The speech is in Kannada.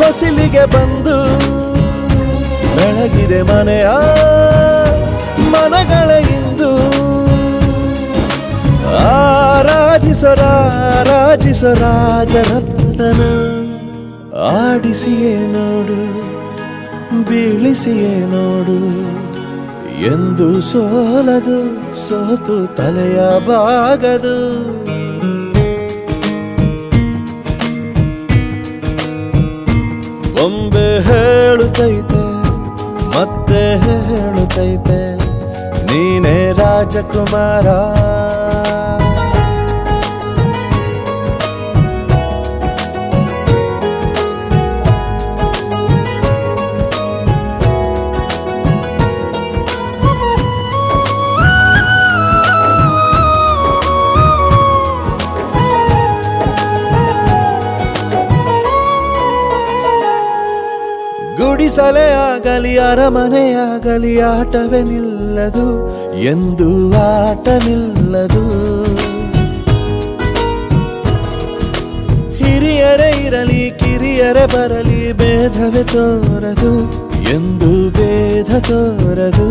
ಹೊಸಿಲಿಗೆ ಬಂದು ಬೆಳಗಿದೆ ಮನೆಯ ಮನಗಳ ಇಂದು ಆರಾಧಿಸೋ ರಾಜರತ್ನನ ಆಡಿಸಿಯೇ ನೋಡು ಬೀಳಿಸಿಯೇ ನೋಡು ಎಂದು ಸೋಲದು ಸೋತು ತಲೆಯ ಬಾಗದು ಒಮ್ಮೆ ಹೇಳುತ್ತೈತೆ ಮತ್ತೆ ಹೇಳುತ್ತೈತೆ ನೀನೇ ರಾಜಕುಮಾರ ಗುಡಿಸಲೇ ಆಗಲಿ ಅರಮನೆಯಾಗಲಿ ಆಟವೇ ನಿಲ್ಲದು ಎಂದು ಆಟ ನಿಲ್ಲದು ಹಿರಿಯರೇ ಇರಲಿ ಕಿರಿಯರೇ ಬರಲಿ ಭೇದವೇ ತೋರದು ಎಂದು ಭೇದ ತೋರದು